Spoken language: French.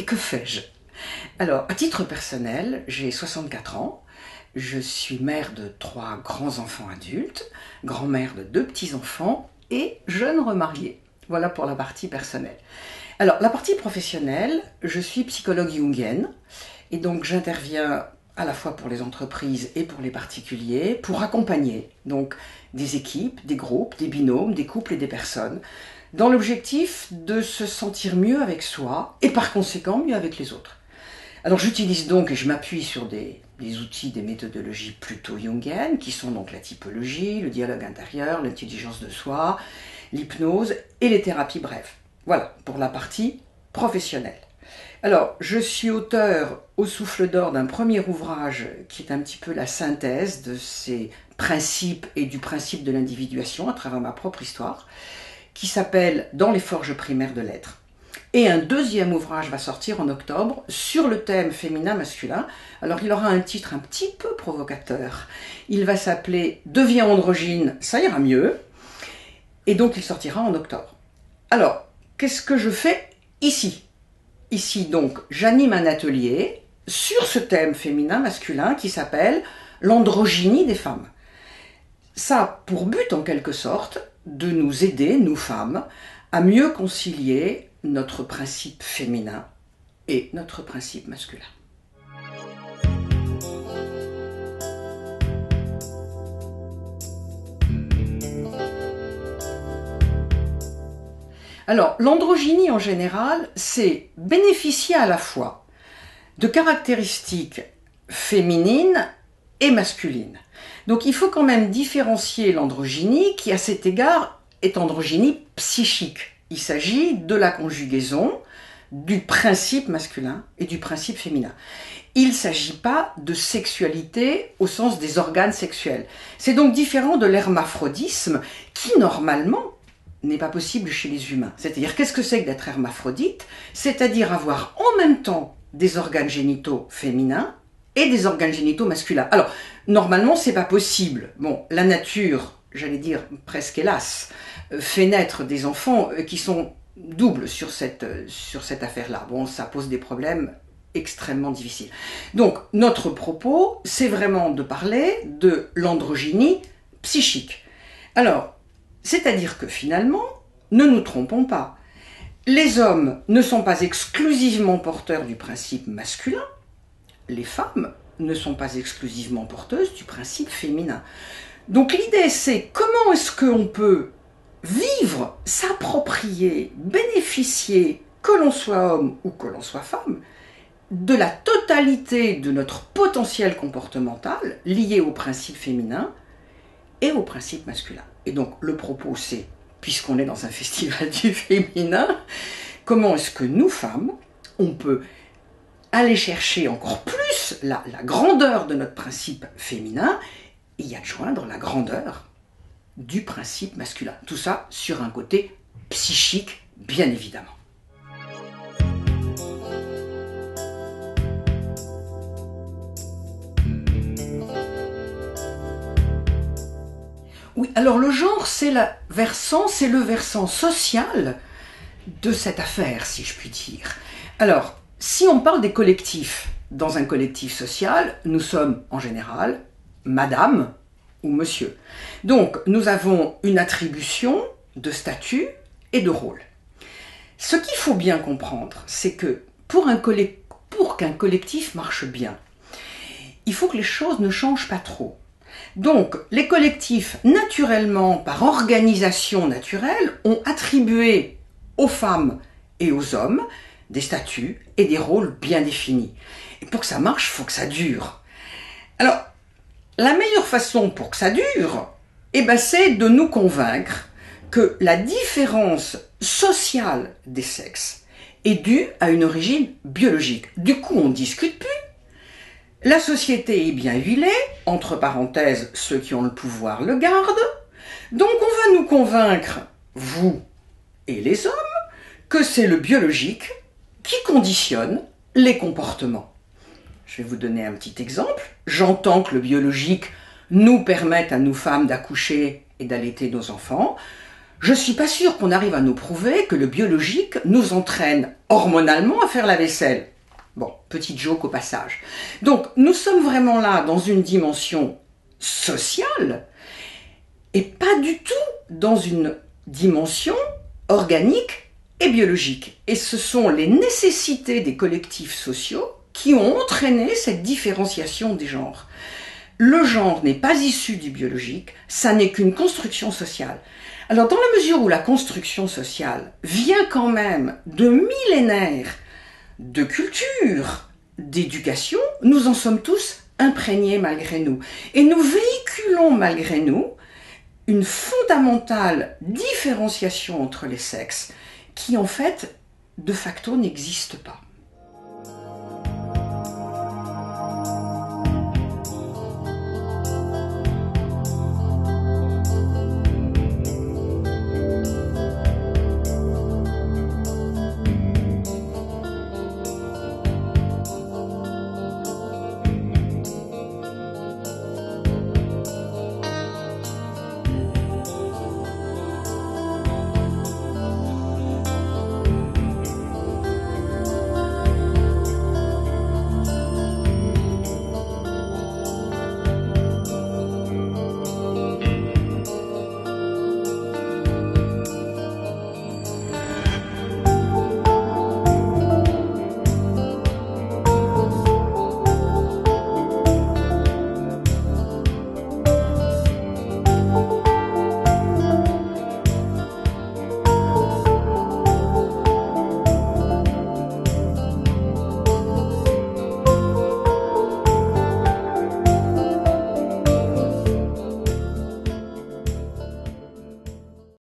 que fais-je? Alors, à titre personnel, j'ai 64 ans, je suis mère de 3 grands-enfants adultes, grand-mère de 2 petits-enfants et jeune remariée. Voilà pour la partie personnelle. Alors, la partie professionnelle, je suis psychologue jungienne et donc j'interviens à la fois pour les entreprises et pour les particuliers, pour accompagner donc des équipes, des groupes, des binômes, des couples et des personnes, dans l'objectif de se sentir mieux avec soi et par conséquent mieux avec les autres. Alors j'utilise donc et je m'appuie sur des outils, des méthodologies plutôt jungiennes, qui sont donc la typologie, le dialogue intérieur, l'intelligence de soi, l'hypnose et les thérapies brèves. Voilà, pour la partie professionnelle. Alors, je suis auteur au souffle d'or d'un premier ouvrage qui est un petit peu la synthèse de ces principes et du principe de l'individuation à travers ma propre histoire, qui s'appelle « Dans les forges primaires de l'être ». Et un deuxième ouvrage va sortir en octobre sur le thème féminin-masculin. Alors il aura un titre un petit peu provocateur. Il va s'appeler « Deviens androgyne, ça ira mieux ». Et donc il sortira en octobre. Alors, qu'est-ce que je fais ici? Ici donc, j'anime un atelier sur ce thème féminin-masculin qui s'appelle « L'androgynie des femmes ». Ça a pour but en quelque sorte de nous aider, nous femmes, à mieux concilier notre principe féminin et notre principe masculin. Alors, l'androgynie en général, c'est bénéficier à la fois de caractéristiques féminines et masculines. Donc il faut quand même différencier l'androgynie qui, à cet égard, est androgynie psychique. Il s'agit de la conjugaison du principe masculin et du principe féminin. Il ne s'agit pas de sexualité au sens des organes sexuels. C'est donc différent de l'hermaphrodisme qui, normalement, n'est pas possible chez les humains. C'est-à-dire, qu'est-ce que c'est que d'être hermaphrodite? C'est-à-dire avoir en même temps des organes génitaux féminins et des organes génitaux masculins. Alors, normalement, c'est pas possible. Bon, la nature, j'allais dire presque hélas, fait naître des enfants qui sont doubles sur cette affaire-là. Bon, ça pose des problèmes extrêmement difficiles. Donc, notre propos, c'est vraiment de parler de l'androgynie psychique. Alors, c'est-à-dire que finalement, ne nous trompons pas, les hommes ne sont pas exclusivement porteurs du principe masculin, les femmes ne sont pas exclusivement porteuses du principe féminin. Donc l'idée c'est comment est-ce qu'on peut vivre, s'approprier, bénéficier, que l'on soit homme ou que l'on soit femme, de la totalité de notre potentiel comportemental lié au principe féminin et au principe masculin. Et donc le propos c'est, puisqu'on est dans un festival du féminin, comment est-ce que nous femmes, on peut aller chercher encore plus la grandeur de notre principe féminin et y adjoindre la grandeur du principe masculin. Tout ça sur un côté psychique, bien évidemment. Oui, alors le genre, c'est le versant social de cette affaire, si je puis dire. Alors, si on parle des collectifs, dans un collectif social, nous sommes en général madame ou monsieur. Donc, nous avons une attribution de statut et de rôle. Ce qu'il faut bien comprendre, c'est que pour qu'un collectif marche bien, il faut que les choses ne changent pas trop. Donc, les collectifs, naturellement, par organisation naturelle, ont attribué aux femmes et aux hommes des statuts et des rôles bien définis. Et pour que ça marche, il faut que ça dure. Alors, la meilleure façon pour que ça dure, c'est de nous convaincre que la différence sociale des sexes est due à une origine biologique. Du coup, on ne discute plus. La société est bien huilée, entre parenthèses, ceux qui ont le pouvoir le gardent. Donc on va nous convaincre, vous et les hommes, que c'est le biologique qui conditionne les comportements. Je vais vous donner un petit exemple. J'entends que le biologique nous permette à nous femmes d'accoucher et d'allaiter nos enfants. Je suis pas sûre qu'on arrive à nous prouver que le biologique nous entraîne hormonalement à faire la vaisselle. Bon, petite joke au passage. Donc, nous sommes vraiment là dans une dimension sociale et pas du tout dans une dimension organique et biologique. Et ce sont les nécessités des collectifs sociaux qui ont entraîné cette différenciation des genres. Le genre n'est pas issu du biologique, ça n'est qu'une construction sociale. Alors dans la mesure où la construction sociale vient quand même de millénaires de culture, d'éducation, nous en sommes tous imprégnés malgré nous. Et nous véhiculons malgré nous une fondamentale différenciation entre les sexes qui en fait de facto n'existe pas.